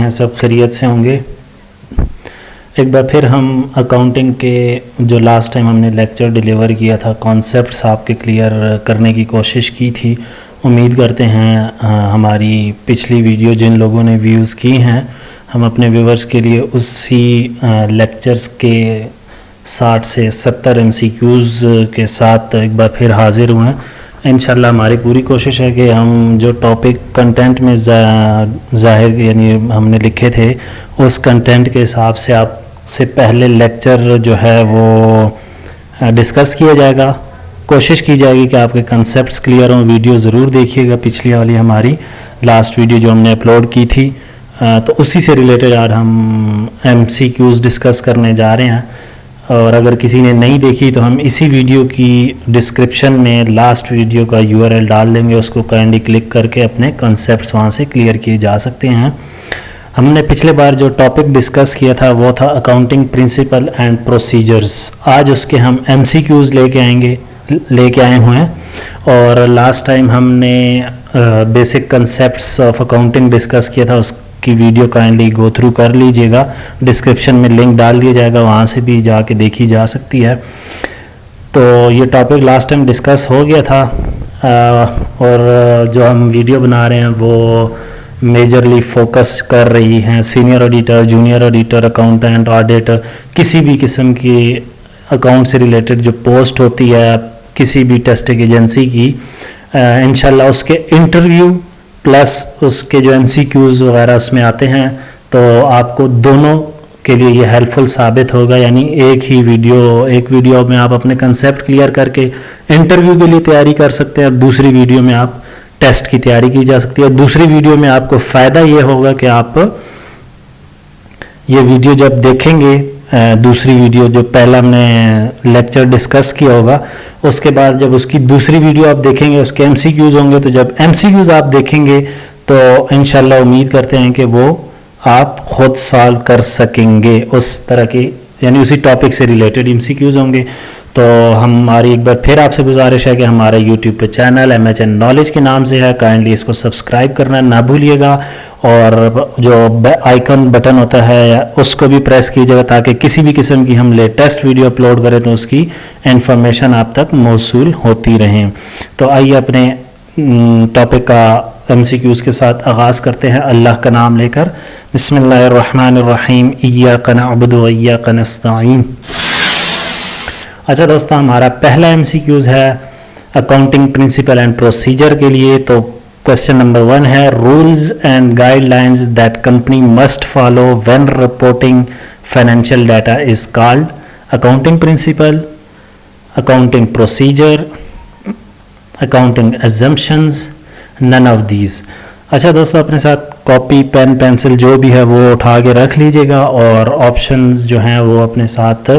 हैं, सब खैरियत से होंगे। एक बार फिर हम अकाउंटिंग के जो लास्ट टाइम हमने लेक्चर डिलीवर किया था, कॉन्सेप्ट्स आपके क्लियर करने की कोशिश की थी। उम्मीद करते हैं हमारी पिछली वीडियो जिन लोगों ने व्यूज़ की हैं, हम अपने व्यूवर्स के लिए उसी लेक्चर्स के 60 से 70 MCQs के साथ एक बार फिर हाज़िर हुए हैं। इंशाल्लाह हमारी पूरी कोशिश है कि हम जो टॉपिक कंटेंट में ज़ाहिर यानी हमने लिखे थे उस कंटेंट के हिसाब से आपसे पहले लेक्चर जो है वो डिस्कस किया जाएगा। कोशिश की जाएगी कि आपके कंसेप्ट्स क्लियर हों। वीडियो ज़रूर देखिएगा, पिछली वाली हमारी लास्ट वीडियो जो हमने अपलोड की थी, तो उसी से रिलेटेड आज हम MCQs डिस्कस करने जा रहे हैं। और अगर किसी ने नहीं देखी तो हम इसी वीडियो की डिस्क्रिप्शन में लास्ट वीडियो का URL डाल देंगे, उसको काइंडली क्लिक करके अपने कॉन्सेप्ट्स वहाँ से क्लियर किए जा सकते हैं। हमने पिछले बार जो टॉपिक डिस्कस किया था वो था अकाउंटिंग प्रिंसिपल एंड प्रोसीजर्स। आज उसके हम MCQs लेके आए हुए हैं। और लास्ट टाइम हमने basic concepts of accounting discuss किया था, की वीडियो काइंडली गो थ्रू कर लीजिएगा। डिस्क्रिप्शन में लिंक डाल दिया जाएगा, वहाँ से भी जाके देखी जा सकती है। तो ये टॉपिक लास्ट टाइम डिस्कस हो गया था और जो हम वीडियो बना रहे हैं वो मेजरली फोकस कर रही हैं senior auditor, junior auditor, accountant, auditor, किसी भी किस्म की अकाउंट से रिलेटेड जो पोस्ट होती है किसी भी टेस्टिंग एजेंसी की, इंशाल्लाह उसके इंटरव्यू प्लस उसके जो MCQs वगैरह उसमें आते हैं, तो आपको दोनों के लिए ये हेल्पफुल साबित होगा। यानी एक वीडियो में आप अपने कंसेप्ट क्लियर करके इंटरव्यू के लिए तैयारी कर सकते हैं, दूसरी वीडियो में आप टेस्ट की तैयारी की जा सकती है। दूसरी वीडियो में आपको फ़ायदा ये होगा कि आप ये वीडियो जब देखेंगे, दूसरी वीडियो जो पहला हमने लेक्चर डिस्कस किया होगा, उसके बाद जब उसकी दूसरी वीडियो आप देखेंगे उसके MCQs होंगे, तो जब MCQs आप देखेंगे तो इंशाल्लाह उम्मीद करते हैं कि वो आप खुद सॉल्व कर सकेंगे। उस तरह की यानी उसी टॉपिक से रिलेटेड MCQs होंगे। तो हमारी एक बार फिर आपसे गुजारिश है कि हमारा YouTube पे चैनल MHN नॉलेज के नाम से है, काइंडली इसको सब्सक्राइब करना ना भूलिएगा। और जो आइकन बटन होता है उसको भी प्रेस कीजिएगा ताकि किसी भी किस्म की हम लेटेस्ट वीडियो अपलोड करें तो उसकी इंफॉर्मेशन आप तक मौसूल होती रहें। तो आइए अपने टॉपिक का MCQs के साथ आगाज़ करते हैं अल्लाह का नाम लेकर। बिस्मिल्लाहिर्रहमानिर्रहीम, इय्याका नअबुदु व इय्याका नस्तईन। अच्छा दोस्तों, हमारा पहला MCQs है अकाउंटिंग प्रिंसिपल एंड प्रोसीजर के लिए। तो क्वेश्चन नंबर 1 है, rules and guidelines that company must follow when reporting financial data is called accounting principle, accounting procedure, accounting assumptions, none of these. अच्छा दोस्तों, अपने साथ कॉपी, पेन, पेंसिल जो भी है वो उठा के रख लीजिएगा और ऑप्शंस जो हैं वो अपने साथ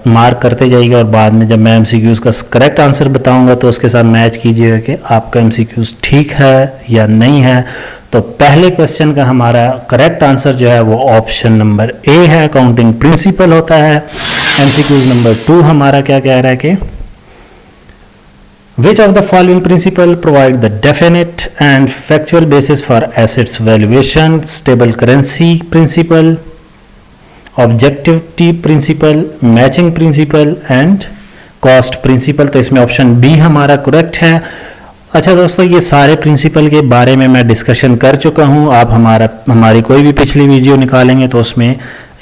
मार्क करते जाइएगा। और बाद में जब मैं MCQs का करेक्ट आंसर बताऊंगा तो उसके साथ मैच कीजिएगा कि आपका MCQs ठीक है या नहीं है। तो पहले क्वेश्चन का हमारा करेक्ट आंसर जो है वो ऑप्शन नंबर A है, अकाउंटिंग प्रिंसिपल होता है। MCQs नंबर 2 हमारा क्या कह रहा है कि Which of the following principle provide the definite and factual basis for assets valuation? Stable currency principle, objectivity principle, matching principle and cost principle। तो इसमें ऑप्शन B हमारा करेक्ट है। अच्छा दोस्तों, ये सारे प्रिंसिपल के बारे में मैं डिस्कशन कर चुका हूँ। आप हमारी कोई भी पिछली वीडियो निकालेंगे तो उसमें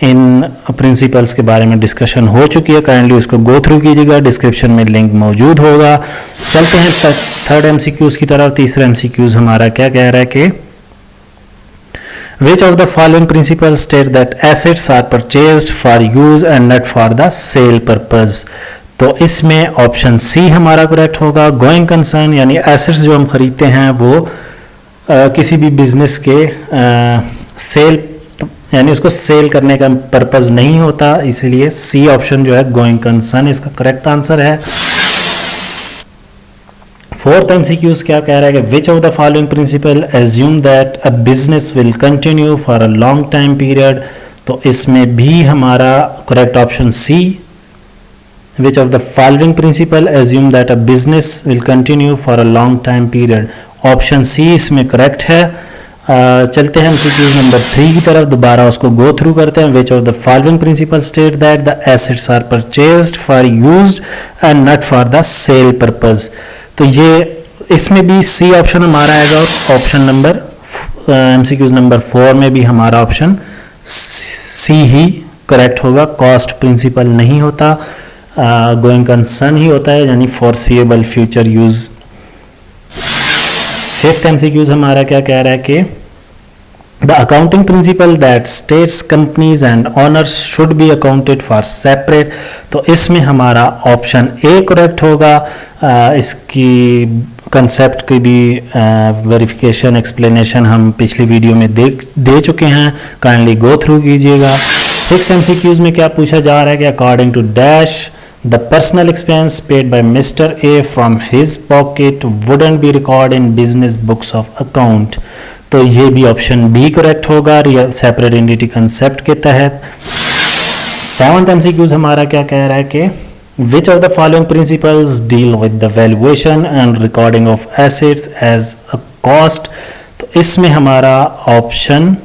इन प्रिंसिपल्स के बारे में डिस्कशन हो चुकी है, काइंडली उसको गो थ्रू कीजिएगा, डिस्क्रिप्शन में लिंक मौजूद होगा। चलते हैं थर्ड MCQs की तरफ। तीसरा MCQs हमारा क्या कह रहा है कि Which of the following principles state that assets are purchased for use and not for the sale purpose? तो इसमें ऑप्शन C हमारा करेक्ट होगा। गोइंग कंसर्न यानी एसेट्स जो हम खरीदते हैं वो किसी भी बिजनेस के सेल यानी उसको सेल करने का पर्पस नहीं होता, इसलिए C ऑप्शन जो है गोइंग कंसर्न इसका करेक्ट आंसर है। फोर्थ MCQs क्या कह रहा है कि which of the following principle assume that a business will continue for a long time period. तो इसमें भी हमारा correct option C, which of the following principle assume that a business will continue for a long time period. Option C इसमें correct है। चलते हैं MCQs number 3 की तरफ, दोबारा उसको गो थ्रू करते हैं. Which of the following principle state that the assets are purchased for used and not for the sale purpose. तो ये इसमें भी सी ऑप्शन हमारा आएगा और ऑप्शन नंबर MCQs नंबर 4 में भी हमारा ऑप्शन सी ही करेक्ट होगा. कॉस्ट प्रिंसिपल नहीं होता, गोइंग कंसर्न ही होता है, यानी फॉरसीएबल फ्यूचर यूज. फिफ्थ MCQs हमारा क्या कह रहा है कि the accounting principle that states companies and honours should be accounted for separate. तो इसमें हमारा ऑप्शन ए करेक्ट होगा. इसकी कंसेप्ट की भी वेरिफिकेशन एक्सप्लेनेशन हम पिछली वीडियो में दे चुके हैं, काइंडली गो थ्रू कीजिएगा. सिक्स्थ MCQs में क्या पूछा जा रहा है कि according to dash the personal expense paid by Mr. A from his pocket wouldn't be recorded in business books of account. तो ये भी ऑप्शन बी करेक्ट होगा सेपरेट एंटिटी कंसेप्ट के तहत. सेवंथ MCQs हमारा क्या कह रहा है कि which of the following principles deal with the valuation and recording of assets as a cost. तो इसमें हमारा ऑप्शन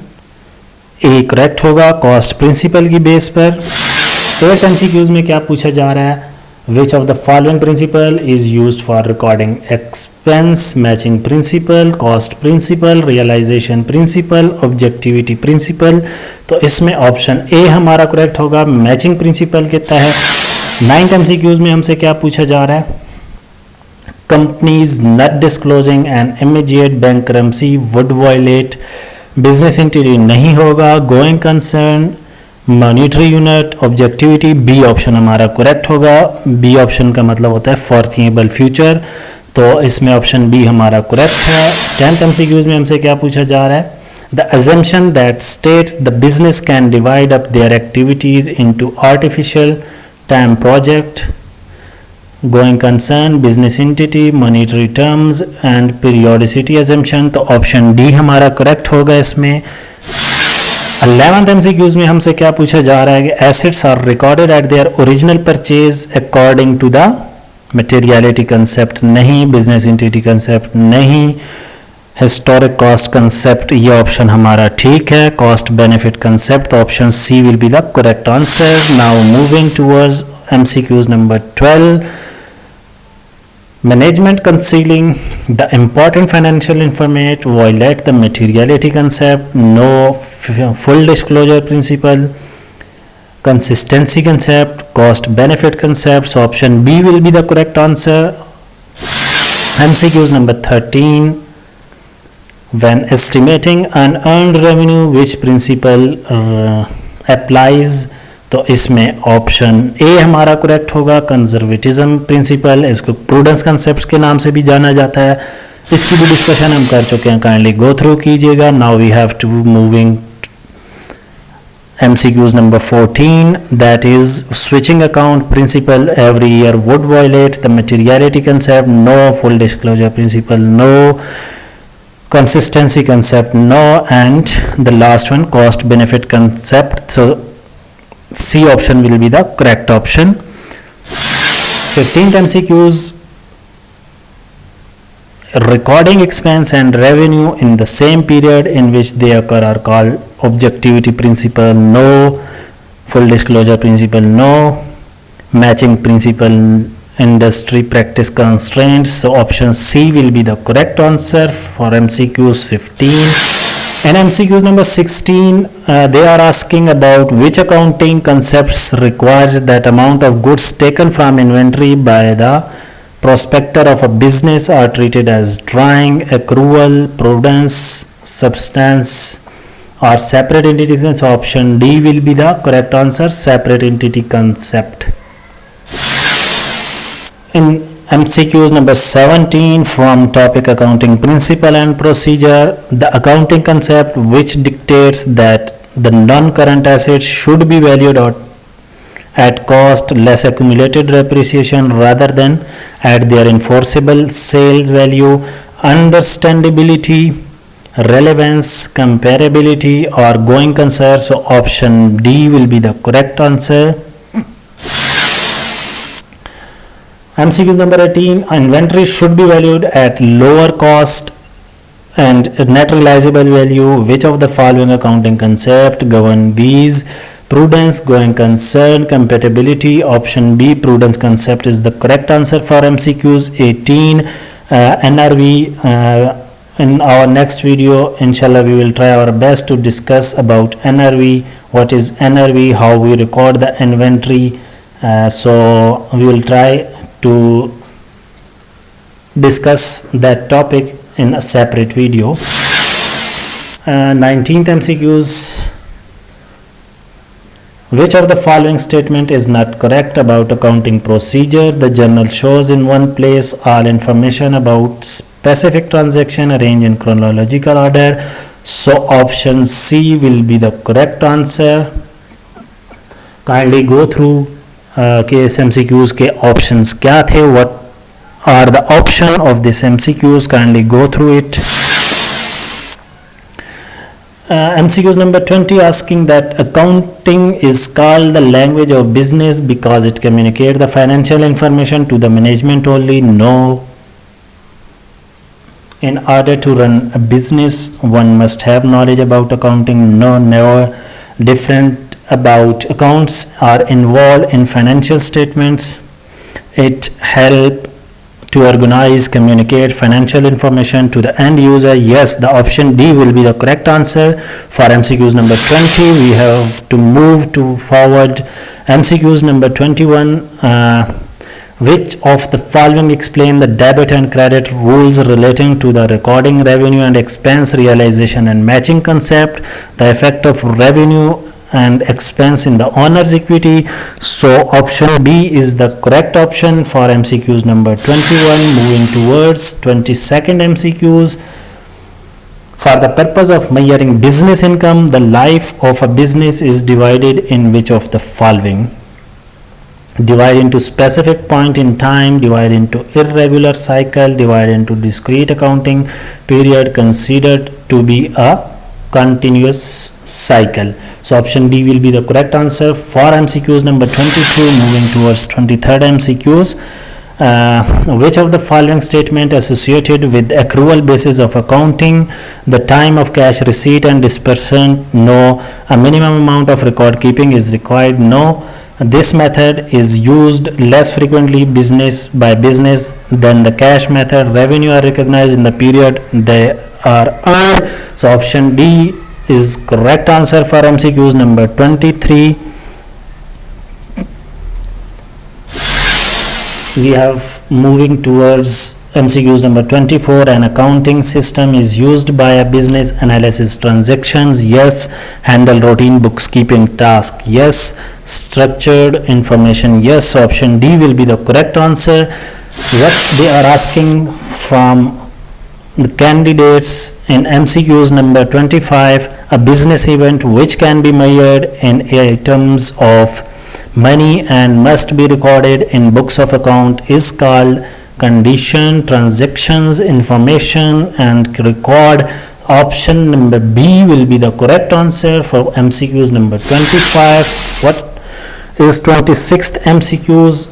ए करेक्ट होगा कॉस्ट प्रिंसिपल की बेस पर. एट्थ MCQs में क्या पूछा जा रहा है, which of the following principle is used for recording expense. Matching principle, cost principle, realization principle, objectivity principle. तो इसमें ऑप्शन ए हमारा करेक्ट होगा मैचिंग प्रिंसिपल के तहत. नाइन्थ MCQs में हमसे क्या पूछा जा रहा है, companies not disclosing an immediate bankruptcy would violate. Business entity नहीं होगा, going concern, monetary unit, objectivity. B option हमारा करेक्ट होगा. बी ऑप्शन का मतलब होता है फॉरसीएबल फ्यूचर, तो इसमें ऑप्शन बी हमारा करेक्ट है. 10th MCQs में हमसे क्या पूछा जा रहा है, the assumption that states the business can divide up their activities into artificial time project, going concern, business entity, monetary terms and periodicity assumption. तो ऑप्शन डी हमारा करेक्ट होगा इसमें. 11th MCQs में हमसे क्या पूछा जा रहा है कि assets are recorded at their original purchase according to the materiality concept. नहीं, बिजनेस एंटिटी कंसेप्ट नहीं, हिस्टोरिक कॉस्ट कंसेप्ट. ये ऑप्शन हमारा ठीक है, cost benefit concept. Option C will be the correct answer. Now moving towards MCQs number 12. Management concealing the important financial information violate the materiality concept. No full disclosure principle, consistency concept, cost benefit concept. So option B will be the correct answer. MCQs number 13. When estimating unearned revenue, which principle applies? तो इसमें option A हमारा correct होगा conservatism principal. इसको prudence concept के नाम से भी जाना जाता है. इसकी भी डिस्कशन हम कर चुके हैं, काइंडली गो थ्रू कीजिएगा. Now we have to moving MCQs number 14, that is switching account principle every year would violate the materiality concept. No full disclosure principle, no consistency concept, no, and the last one cost benefit concept. So C option will be the correct option. 15th MCQs, recording expense and revenue in the same period in which they occur are called objectivity principle. No. Full disclosure principle. No. Matching principle, industry practice constraints. So option C will be the correct answer for MCQs 15. And MCQs number 16, they are asking about which accounting concepts requires that amount of goods taken from inventory by the prospector of a business are treated as drawing, accrual, prudence, substance, or separate entity. So option D will be the correct answer, separate entity concept. In MCQs number 17 from topic accounting principle and procedure, the accounting concept which dictates that the non-current assets should be valued at cost less accumulated depreciation rather than at their enforceable sales value. Understandability, relevance, comparability, or going concern. So option D will be the correct answer. MCQ number 18, inventory should be valued at lower cost and net realizable value. Which of the following accounting concept govern these? Prudence, going concern, compatibility. Option B, prudence concept is the correct answer for MCQs 18. NRV. In our next video, inshallah, we will try our best to discuss about NRV. What is NRV? How we record the inventory. So we will try to discuss that topic in a separate video. 19th MCQs. Which of the following statement is not correct about accounting procedure? The journal shows in one place all information about specific transaction arranged in chronological order. So option C will be the correct answer. Kindly go through case MCQs के options क्या थे? What are the option of this MCQs? Kindly go through it. MCQs number 20 asking that accounting is called the language of business because it communicates the financial information to the management only. No. In order to run a business, one must have knowledge about accounting. No, never. Different about accounts are involved in financial statements. It helps to organize, communicate financial information to the end user. Yes, the option D will be the correct answer for MCQs number 20. We have to move to forward. MCQs number 21. Which of the following explain the debit and credit rules relating to the recording revenue and expense, realization and matching concept, the effect of revenue and expense in the owner's equity? So option B is the correct option for MCQs number 21. Moving towards 22nd MCQs. For the purpose of measuring business income, the life of a business is divided in which of the following? Divide into specific point in time, divide into irregular cycle, divide into discrete accounting period considered to be a continuous cycle. So option D will be the correct answer for MCQs number 22. Moving towards 23rd MCQs. Which of the following statement associated with accrual basis of accounting? The time of cash receipt and disbursement? No. A minimum amount of record keeping is required? No. This method is used less frequently business by business than the cash method. Revenue are recognized in the period they are earned. So option D is correct answer for MCQs number 23. We have moving towards MCQs number 24. An accounting system is used by a business analysis transactions. Yes. Handle routine bookkeeping task? Yes. Structured information? Yes. So option D will be the correct answer. What they are asking from the candidates in MCQs number 25, a business event which can be measured in items of money and must be recorded in books of account is called condition, transactions, information and record. Option number B will be the correct answer for MCQs number 25. What is 26th MCQs?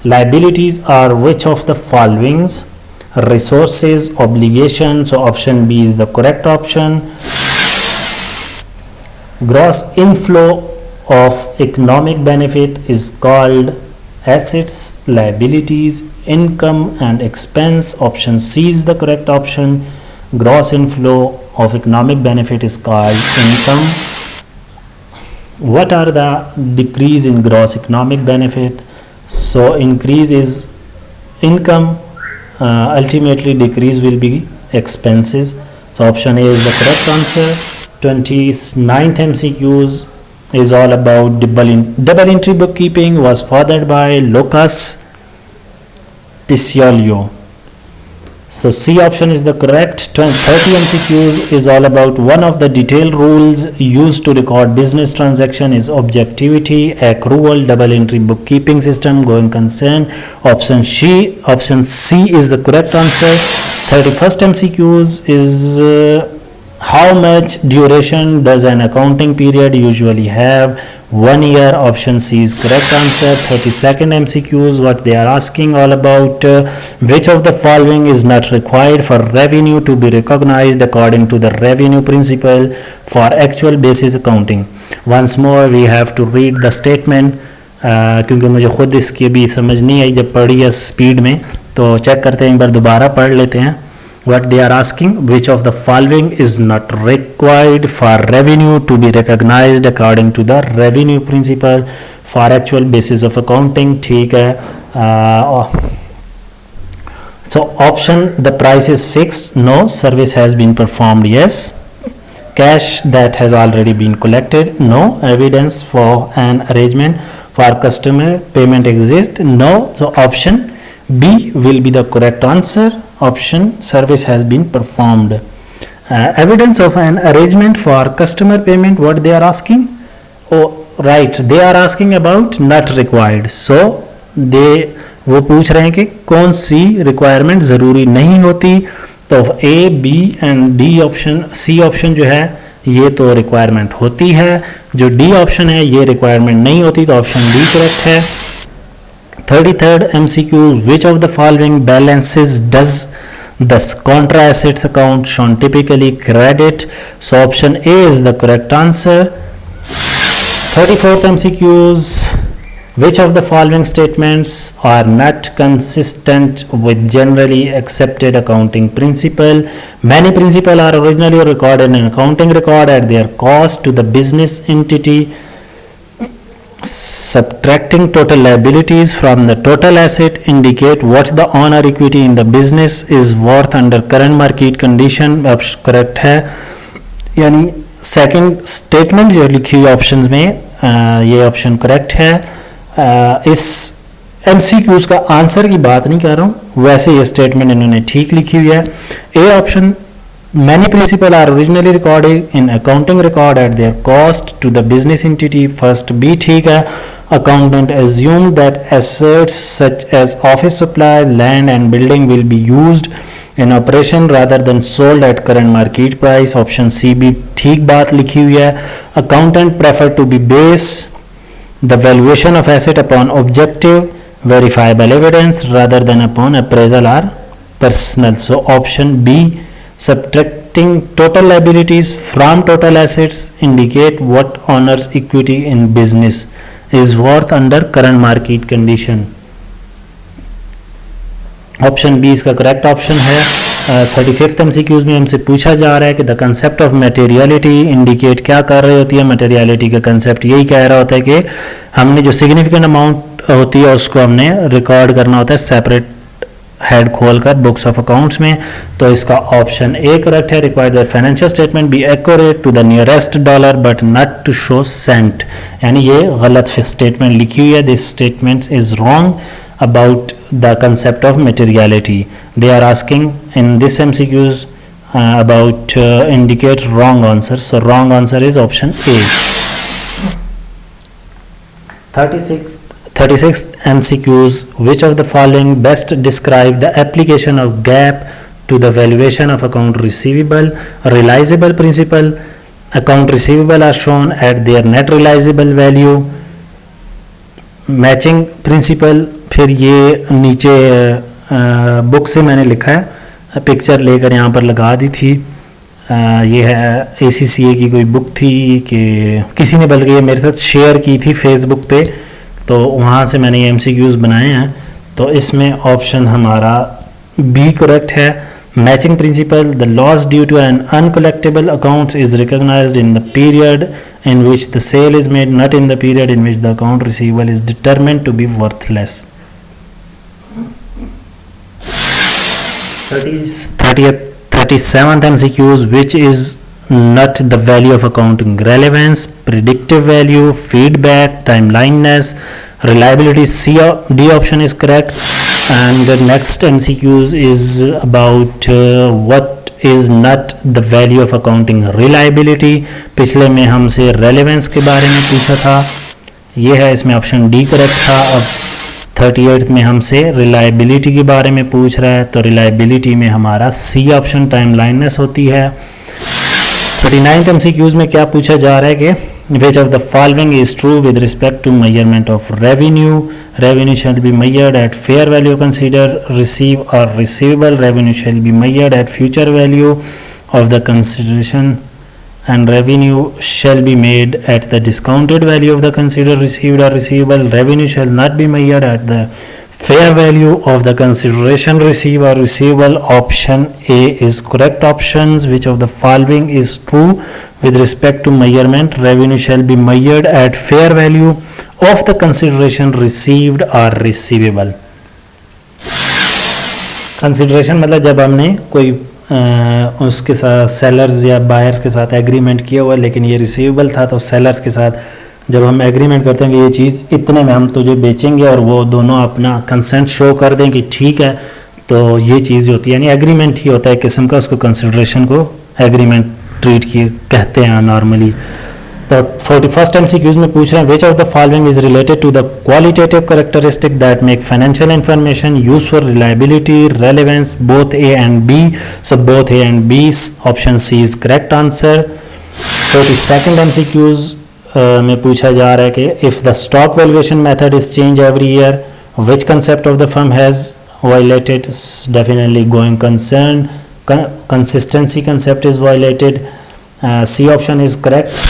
Liabilities are which of the following? Resources, obligation. So option B is the correct option. Gross inflow of economic benefit is called assets, liabilities, income and expense. Option C is the correct option. Gross inflow of economic benefit is called income. What are the decrease in gross economic benefit? So increase is income, ultimately decrease will be expenses. So option A is the correct answer. 29th MCQs is all about double entry bookkeeping was fathered by Lucas Picciolio. So C option is the correct. 30 MCQs is all about one of the detailed rules used to record business transaction is objectivity, accrual, double entry bookkeeping system, going concern. Option C is the correct answer. 31st MCQs is How much duration does an accounting period usually have? 1 year. Option C is correct answer. 32nd MCQs, what they are asking all about. Which of the following is not required for revenue to be recognized according to the revenue principle for actual basis accounting? Once more we have to read the statement, क्योंकि मुझे खुद इसकी भी समझ नहीं आई जब पढ़ी है स्पीड में, तो चेक करते हैं, एक बार दोबारा पढ़ लेते हैं. What they are asking, which of the following is not required for revenue to be recognized according to the revenue principle for actual basis of accounting? ठीक है. So option, the price is fixed, no. Service has been performed, yes. Cash that has already been collected, no. Evidence for an arrangement for customer payment exists, no. So option B will be the correct answer. Option, service has been performed. Evidence of an arrangement for customer payment, what they are asking? Oh right, they are asking about not required. So वो पूछ रहे हैं कि कौन सी requirement ज़रूरी नहीं होती. तो A, B and D option, C option जो है ये तो रिक्वायरमेंट होती है. जो D ऑप्शन है ये रिक्वायरमेंट नहीं होती, तो ऑप्शन D करेक्ट है. 33rd MCQ, which of the following balances does the contra assets account shown typically credit? So option A is the correct answer. 34th MCQs, which of the following statements are not consistent with generally accepted accounting principle? Many principles are originally recorded in accounting record at their cost to the business entity. Subtracting total liabilities from the total asset indicate what the owner equity in the business is worth under current market condition. अब correct है, यानी second statement जो लिखी हुई options में ये option correct है. इस MCQs का आंसर की बात नहीं कर रहा हूँ, वैसे ये स्टेटमेंट इन्होंने ठीक लिखी हुई है. A option, many principles are originally recorded in accounting record at their cost to the business entity. First B ठीक है. Accountant assumed that assets such as office supply, land and building will be used in operation rather than sold at current market price. Option C भी ठीक बात लिखी हुई है. Accountant prefer to be base the valuation of asset upon objective verifiable evidence rather than upon appraisal or personal. So option B, subtracting total liabilities from total assets indicate what owner's equity in business is worth under current market condition. Option B इसका correct option है. 35th MCQs में हमसे पूछा जा रहा है कि the concept of materiality indicate क्या कर रही होती है. मटेरियलिटी का कंसेप्ट यही कह रहा होता है कि हमने जो सिग्निफिकेंट अमाउंट होती है उसको हमने रिकॉर्ड करना होता है सेपरेट हेड खोलकर बुक्स ऑफ अकाउंट्स में. तो इसका ऑप्शन ए करेक्ट है. Required the financial statement be accurate to the nearest dollar but not to show cent, यानी ये गलत स्टेटमेंट लिखी हुई है. This statement is wrong about the concept of materiality. They are asking in this MCQs about indicate wrong answer. So wrong answer is option A. 36th MCQs, which of the following best describe the application of GAAP to the valuation of account receivable? Realizable principle, account receivable are shown at their net realizable value. Matching principal, फिर ये नीचे book से मैंने लिखा है, picture लेकर यहाँ पर लगा दी थी. ये है ACCA की कोई बुक थी कि किसी ने बल्कि ये मेरे साथ शेयर की थी फेसबुक पे, तो वहाँ से मैंने ये MCQs बनाए हैं. तो इसमें ऑप्शन हमारा बी करेक्ट है. Matching principle, the loss due to an uncollectable accounts is recognized in the period in which the sale is made, not in the period in which the account receivable is determined to be worthless. 37th MCQs, which is not the value of accounting relevance? Predictive value, feedback, timelineess, reliability. D option is correct. And the next MCQs is about what is not the value of accounting reliability. पिछले में हमसे relevance के बारे में पूछा था, ये है, इसमें ऑप्शन डी करेक्ट था. अब 38th में हमसे reliability के बारे में पूछ रहा है, तो reliability में हमारा सी ऑप्शन टाइमलाइननेस होती है. 49th MCQs में क्या पूछा जा रहा है कि which of the following is true with respect to measurement of revenue. Revenue shall be measured at fair value considered receive or receivable. Revenue shall be measured at future value of the consideration, and revenue shall be made at the discounted value of the considered received or receivable. Revenue shall not be measured at the fair value of the consideration received or receivable. Option A is correct. Options, which of the following is true with respect to measurement? Revenue shall be measured at fair value of the consideration received or receivable. Consideration मतलब जब हमने कोई उसके साथ sellers या buyers के साथ agreement किया हुआ, लेकिन ये रिसीवेबल था, तो सेलर्स के साथ जब हम एग्रीमेंट करते हैं कि ये चीज़ इतने में हम तुझे बेचेंगे और वो दोनों अपना कंसेंट शो कर दें कि ठीक है, तो ये चीज़ होती है, यानी एग्रीमेंट ही होता है किस्म का, उसको कंसिडरेशन को एग्रीमेंट ट्रीट किए कहते हैं नॉर्मली। तो 41st MCQs में पूछ रहे हैं which of the following is related to the qualitative characteristic that make financial information useful, reliability, relevance, both A and B. So both A and B, option C is correct answer. 42nd MCQs में पूछा जा रहा है कि if the stock valuation method is change every year, which concept of the firm has violated? Definitely going concern, consistency concept is violated. C option is correct.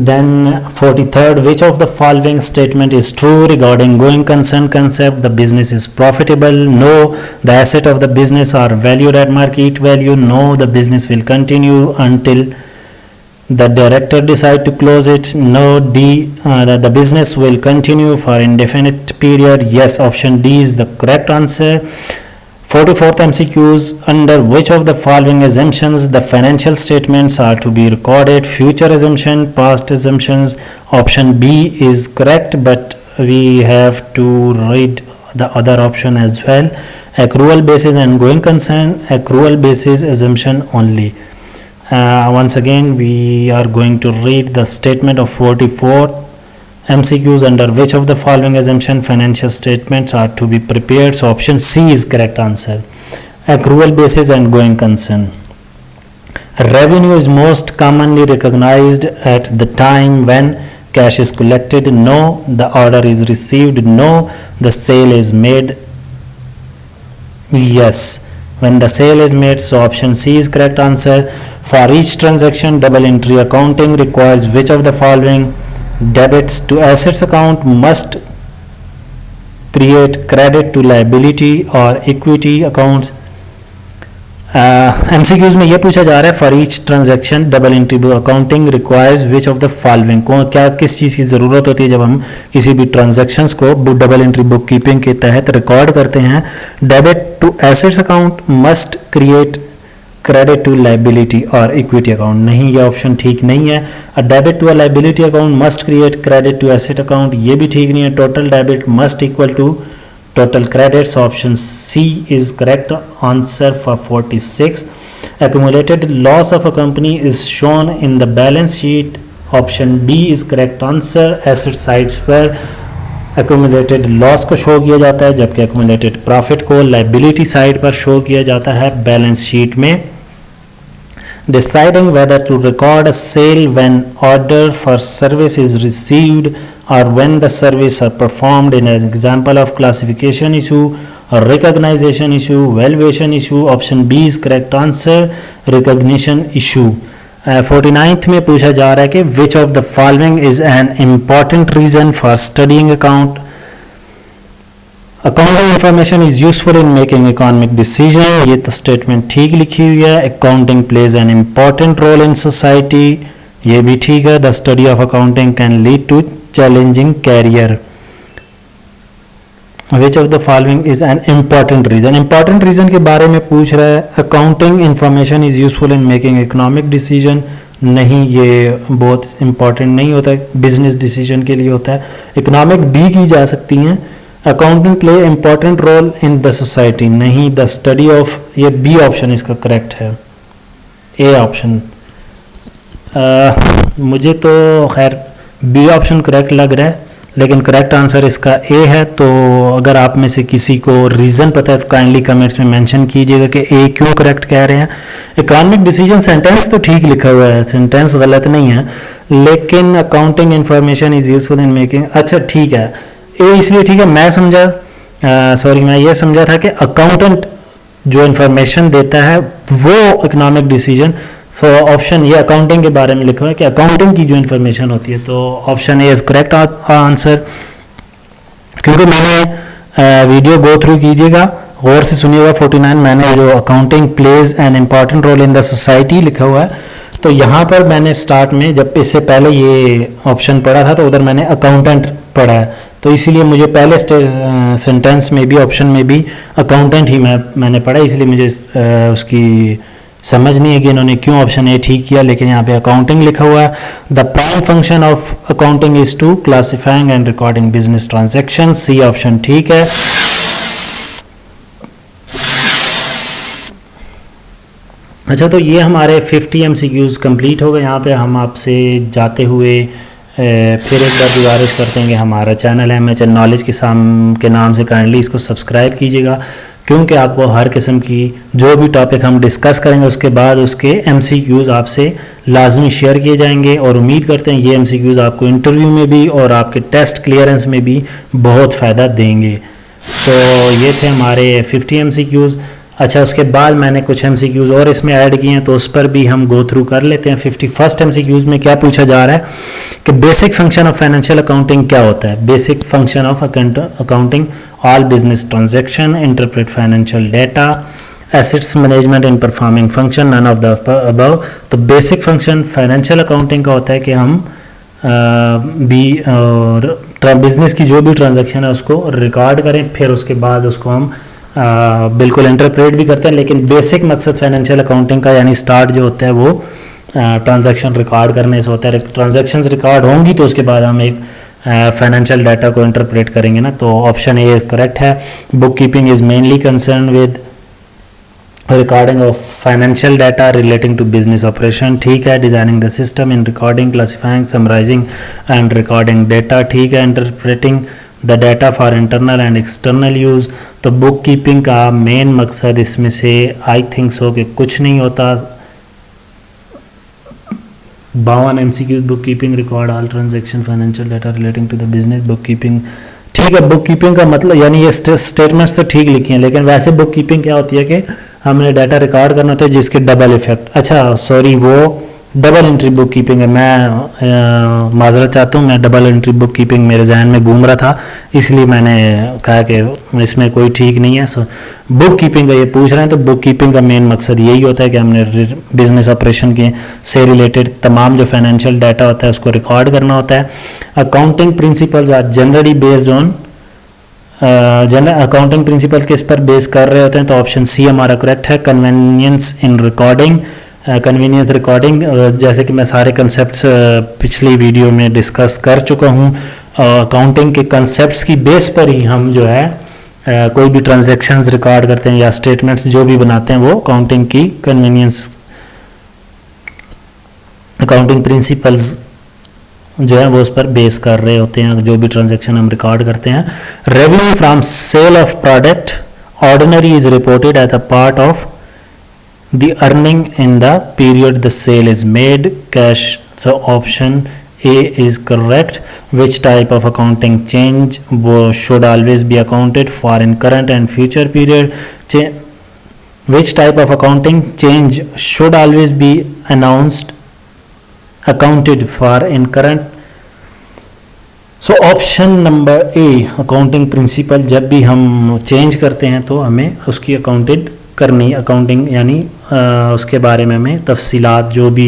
Then 43rd, which of the following statement is true regarding going concern concept? The business is profitable. No. The asset of the business are valued at market value. No. The business will continue until the director decide to close it. No. D, the business will continue for indefinite period. Yes, option D is the correct answer. 44th MCQs, under which of the following assumptions the financial statements are to be recorded? Future assumption, past assumptions. Option B is correct, but we have to read the other option as well. Accrual basis and going concern. Accrual basis assumption only. Once again we are going to read the statement of 44th MCQs, under which of the following assumption financial statements are to be prepared? So option C is correct answer. Accrual basis and going concern. Revenue is most commonly recognized at the time when cash is collected. No. The order is received. No. The sale is made. Yes, when the sale is made. So option C is correct answer. For each transaction, double entry accounting requires which of the following? Debits to assets account must create credit to liability or equity accounts. MCQs में ये पूछा जा रहा है for each transaction double entry accounting requires which of the following, क्या किस चीज़ की ज़रूरत होती है जब हम किसी भी ट्रांजैक्शंस को डबल एंट्री बुक कीपिंग के तहत रिकॉर्ड करते हैं? Debit to assets account must create credit to liability और इक्विटी अकाउंट। नहीं, ये ऑप्शन ठीक नहीं है। Debit to a liability account must create credit to asset account, ये भी ठीक नहीं है। Total debit must equal to total credits. Option C is correct answer for 46. Accumulated loss of a company is shown in the balance sheet. Option B is correct answer. Asset sides पर accumulated loss को show किया जाता है, जबकि accumulated profit को liability side पर show किया जाता है balance sheet में। Deciding whether to record a sale when order for service is received or when the service are performed in an example of classification issue or recognition issue, valuation issue. Option B is correct answer, recognition issue. 49th में पूछा जा रहा है कि which of the following is an important reason for studying account? Accounting information is useful in making economic decision. ये तो statement ठीक लिखी हुई है। Accounting plays an important role in society, ये भी ठीक है। The study of accounting can lead to challenging career. Which of the following is an important reason? Important reason के बारे में पूछ रहा है। Accounting information is useful in making economic decision. नहीं, ये बहुत important नहीं होता है, बिजनेस डिसीजन के लिए होता है। इकोनॉमिक भी की जा सकती हैं। Accounting play important role in the society, नहीं। द स्टडी ऑफ, ये बी ऑप्शन इसका करेक्ट है, ए ऑप्शन। मुझे तो खैर बी ऑप्शन करेक्ट लग रहा है, लेकिन करेक्ट आंसर इसका ए है। तो अगर आप में से किसी को रीज़न पता है तो काइंडली कमेंट्स में मेंशन कीजिएगा कि ए क्यों करेक्ट कह रहे हैं। इकोनॉमिक डिसीजन सेंटेंस तो ठीक लिखा हुआ है, सेंटेंस गलत नहीं है, लेकिन accounting information is useful in making, अच्छा ठीक है ए इसलिए ठीक है। मैं समझा मैं ये समझा था कि अकाउंटेंट जो इंफॉर्मेशन देता है वो इकोनॉमिक डिसीजन। सो ऑप्शन ये अकाउंटिंग के बारे में लिखा है कि अकाउंटिंग की जो इन्फॉर्मेशन होती है, तो option A is correct answer. क्योंकि मैंने वीडियो गो थ्रू कीजिएगा, गौर से सुनिएगा, 49 मैंने जो accounting plays an important role in the society लिखा हुआ है, तो यहाँ पर मैंने स्टार्ट में जब इससे पहले ये ऑप्शन पढ़ा था तो उधर मैंने अकाउंटेंट पढ़ा है, तो इसीलिए मुझे पहले सेंटेंस में भी ऑप्शन में भी अकाउंटेंट ही मैंने पढ़ा, इसलिए मुझे उसकी समझ नहीं है कि इन्होंने क्यों ऑप्शन ए ठीक किया, लेकिन यहाँ पे अकाउंटिंग लिखा हुआ है। The prime function of accounting is to classifying and recording business transaction, C option ठीक है। अच्छा, तो ये हमारे 50 MCQs कंप्लीट हो गए। यहाँ पे हम आपसे जाते हुए फिर एक बार गुजारिश करते हैं कि हमारा चैनल है MHN नॉलेज के नाम से काइंडली इसको सब्सक्राइब कीजिएगा, क्योंकि आपको हर किस्म की जो भी टॉपिक हम डिस्कस करेंगे उसके बाद उसके MCQs आपसे लाजमी शेयर किए जाएंगे, और उम्मीद करते हैं ये MCQs आपको इंटरव्यू में भी और आपके टेस्ट क्लियरेंस में भी बहुत फ़ायदा देंगे। तो ये थे हमारे 50 MCQs। अच्छा, उसके बाद मैंने कुछ MCQs और इसमें ऐड किए हैं, तो उस पर भी हम गो थ्रू कर लेते हैं। 51st MCQs में क्या पूछा जा रहा है कि basic function of financial accounting क्या होता है। Basic function of accounting, all business transaction, interpret financial data, assets management in performing function, none of the above. तो बेसिक फंक्शन फाइनेंशियल अकाउंटिंग का होता है कि हम बिजनेस की जो भी ट्रांजैक्शन है उसको रिकॉर्ड करें, फिर उसके बाद उसको हम बिल्कुल इंटरप्रेट भी करते हैं, लेकिन बेसिक मकसद फाइनेंशियल अकाउंटिंग का यानी स्टार्ट जो होता है वो ट्रांजैक्शन रिकॉर्ड करने से होता है। ट्रांजैक्शंस रिकॉर्ड होंगी तो उसके बाद हम एक फाइनेंशियल डाटा को इंटरप्रेट करेंगे ना, तो ऑप्शन ए करेक्ट है। Book keeping is mainly concern with recording of financial data relating to business operation, ठीक है। Designing the system in recording, classifying, summarizing and recording data, ठीक है। Interpreting the data for internal and external use, तो book keeping का main मकसद इसमें से I think so कि कुछ नहीं होता। 52 MCQ, book keeping record all transaction financial data relating to the business book keeping, ठीक है। बुक कीपिंग का मतलब यानी ये स्टेटमेंट्स तो ठीक लिखी हैं, लेकिन वैसे बुक कीपिंग क्या होती है कि हमने डाटा रिकॉर्ड करना होता है जिसके डबल इफेक्ट, अच्छा सॉरी वो डबल एंट्री बुक कीपिंग है। मैं माजरत चाहता हूँ, मैं डबल एंट्री बुक कीपिंग मेरे जहन में घूम रहा था, इसलिए मैंने कहा कि इसमें कोई ठीक नहीं है। सो बुक कीपिंग का ये पूछ रहे हैं, तो बुक कीपिंग का मेन मकसद यही होता है कि हमने बिजनेस ऑपरेशन के से रिलेटेड तमाम जो फाइनेंशियल डाटा होता है उसको रिकॉर्ड करना होता है। Accounting principles are generally based on, accounting principle किस पर बेस कर रहे होते हैं, तो ऑप्शन सी हमारा करेक्ट है। Convenience in recording, convenience recording, जैसे कि मैं सारे कंसेप्ट पिछली वीडियो में डिस्कस कर चुका हूँ। अकाउंटिंग के कंसेप्ट्स की बेस पर ही हम जो है कोई भी ट्रांजैक्शंस रिकॉर्ड करते हैं या स्टेटमेंट्स जो भी बनाते हैं वो अकाउंटिंग की कन्वीनियंस, अकाउंटिंग प्रिंसिपल्स जो है वो उस पर बेस कर रहे होते हैं जो भी ट्रांजैक्शन हम रिकॉर्ड करते हैं। Revenue from sale of product ordinary is reported as a part of the earning in the period the sale is made, cash, so option A is correct. Which type of accounting change should always be accounted for in current and future period? Which type of accounting change should always be accounted for in current? So option number A, accounting principle, जब भी हम change करते हैं तो हमें उसकी accounted करनी, accounting यानी उसके बारे में हमें तफसीलात जो भी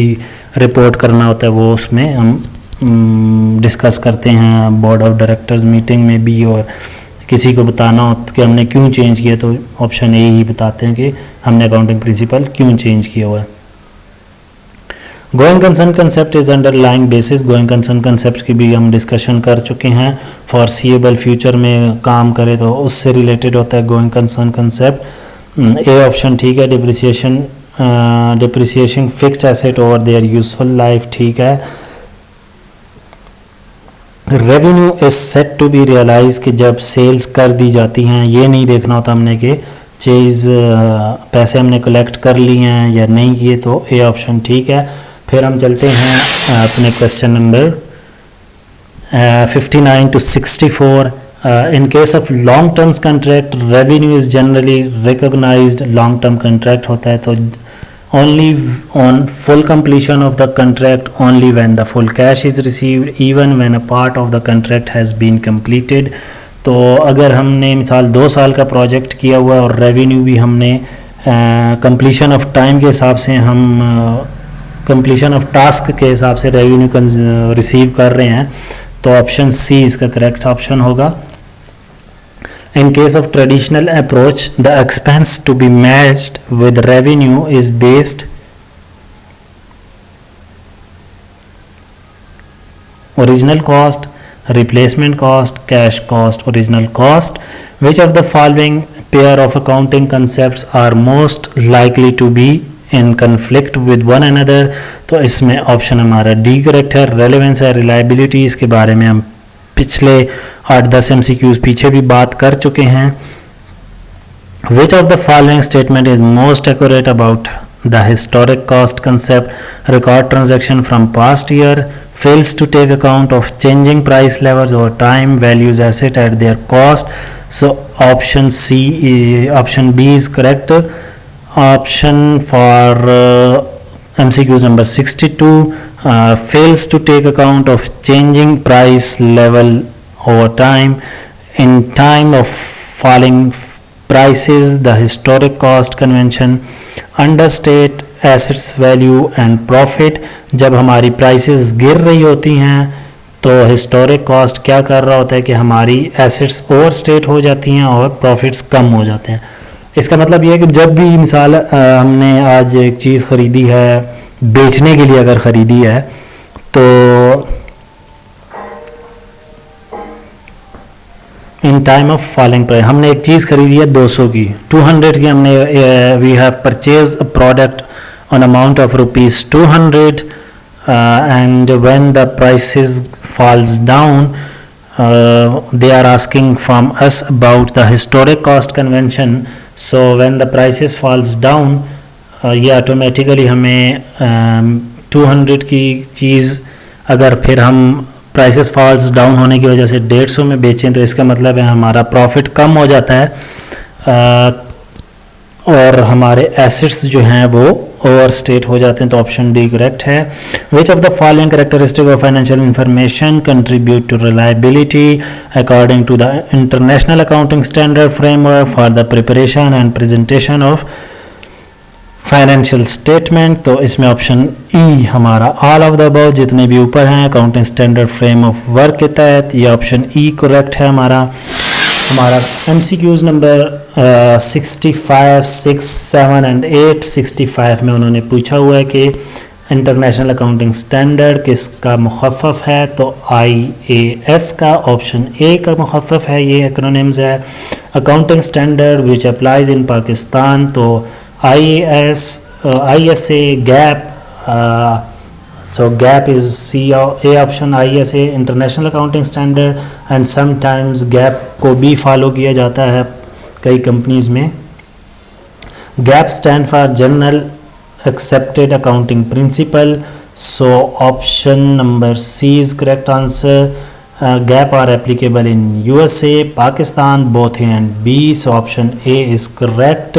रिपोर्ट करना होता है वो उसमें हम डिस्कस करते हैं बोर्ड ऑफ डायरेक्टर्स मीटिंग में भी, और किसी को बताना हो कि हमने क्यों चेंज किया तो ऑप्शन ए ही बताते हैं कि हमने अकाउंटिंग प्रिंसिपल क्यों चेंज किया हुआ है। Going concern concept is underlying basis, going concern concept की भी हम डिस्कशन कर चुके हैं। फॉरसीएबल फ्यूचर में काम करे तो उससे रिलेटेड होता है going concern concept, A option ठीक है। Depreciation fixed asset over their useful life, ठीक है। Revenue is set to be realize कि जब सेल्स कर दी जाती हैं, ये नहीं देखना होता हमने कि चीज़ पैसे हमने कलेक्ट कर लिए हैं या नहीं किए, तो ए ऑप्शन ठीक है। फिर हम चलते हैं अपने question number 59 to 64। in case of long term contract revenue is generally recognized, long term contract होता है तो only on full completion of the contract, only when the full cash is received, even when a part of the contract has been completed। तो अगर हमने मिसाल 2 साल का project किया हुआ है और रेवेन्यू भी हमने कंप्लीशन ऑफ टाइम के हिसाब से हम कंप्लीशन ऑफ टास्क के हिसाब से रेवेन्यू रिसीव कर रहे हैं, तो ऑप्शन सी इसका करेक्ट ऑप्शन होगा। In case of traditional approach, the expense to be matched with revenue is based original cost, replacement cost, cash cost, original cost. Which of the following pair of accounting concepts are most likely to be in conflict with one another? तो इसमें option हमारा D correct है। Relevance है, reliability, इसके बारे में हम पिछले 8-10 MCQs पीछे भी बात कर चुके हैं। Which of the following statement is most accurate about the historic cost concept? Record transaction from past year, fails to take account of changing price levels over time, values asset at their cost. So option C, option B is correct. Option for MCQs number 62, fails to take account of changing price level over time. In time of falling prices, the historic cost convention understate assets value and profit। जब हमारी prices गिर रही होती हैं तो historic cost क्या कर रहा होता है कि हमारी assets overstate हो जाती हैं और profits कम हो जाते हैं। इसका मतलब ये है कि जब भी मिसाल हमने आज एक चीज़ ख़रीदी है, बेचने के लिए अगर ख़रीदी है, तो in time of falling price हमने एक चीज़ खरीदी है 200 की, 200 की हमने we have purchase a product on amount of ₹200 and when the prices falls down they are asking from us about the historic cost convention। so when the prices falls down, ये automatically हमें 200 की चीज़ अगर फिर हम prices falls down होने की वजह से 150 में बेचें, तो इसका मतलब है हमारा प्रॉफिट कम हो जाता है और हमारे एसेट्स जो हैं वो ओवर स्टेट हो जाते हैं। तो ऑप्शन डी करेक्ट है। Which of the following characteristic of financial information contribute to reliability according to the international accounting standard framework for the preparation and presentation of financial statement? तो इसमें option E हमारा all of the above जितने भी ऊपर हैं accounting standard frame of work के तहत, ये ऑप्शन ई करेक्ट है। हमारा MCQs नंबर 65, 6, 7 एंड 8। 65 में उन्होंने पूछा हुआ है कि इंटरनेशनल अकाउंटिंग स्टैंडर्ड किसका मुखफ़फ़ है, तो IAS का, ऑप्शन ए का मुखफ़फ़ है, ये एक्रोनिम्स है। Accounting standard which applies in Pakistan, तो ISA, GAAP, so gap is A option, ISA international accounting standard, and sometimes GAAP को भी फॉलो किया जाता है कई कंपनीज में। GAAP stand for general accepted accounting principle, so option number C is correct answer. GAAP are applicable in USA, Pakistan, both A and B, so option A is correct.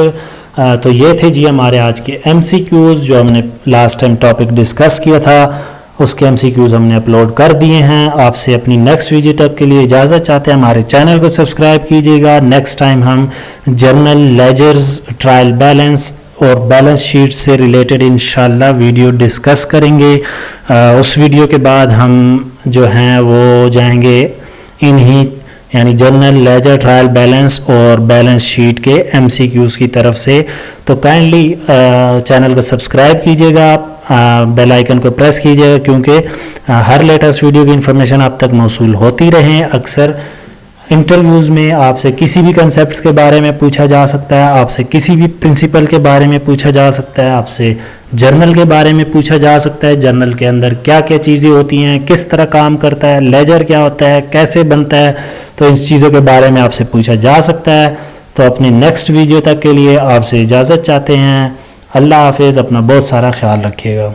तो ये थे जी हमारे आज के MCQs जो हमने लास्ट टाइम टॉपिक डिस्कस किया था, उसके MCQs हमने अपलोड कर दिए हैं। आपसे अपनी नेक्स्ट वीडियो तक के लिए इजाज़त चाहते हैं। हमारे चैनल को सब्सक्राइब कीजिएगा। नेक्स्ट टाइम हम जर्नल लेजर्स, ट्रायल बैलेंस और बैलेंस शीट से रिलेटेड इंशाल्लाह वीडियो डिस्कस करेंगे। उस वीडियो के बाद हम जो हैं वो जाएंगे इन्हीं यानी जर्नल लेजर, ट्रायल बैलेंस और बैलेंस शीट के MCQs की तरफ से। तो काइंडली चैनल को सब्सक्राइब कीजिएगा, बेल आइकन को प्रेस कीजिएगा, क्योंकि हर लेटेस्ट वीडियो की इन्फॉर्मेशन आप तक मौसूल होती रहे। अक्सर इंटरव्यूज़ में आपसे किसी भी कंसेप्ट के बारे में पूछा जा सकता है, आपसे किसी भी प्रिंसिपल के बारे में पूछा जा सकता है, आपसे जर्नल के बारे में पूछा जा सकता है, जर्नल के अंदर क्या क्या चीज़ें होती हैं, किस तरह काम करता है, लेजर क्या होता है, कैसे बनता है, तो इन चीज़ों के बारे में आपसे पूछा जा सकता है। तो अपनी नेक्स्ट वीडियो तक के लिए आपसे इजाज़त चाहते हैं। अल्लाह हाफिज़, अपना बहुत सारा ख्याल रखिएगा।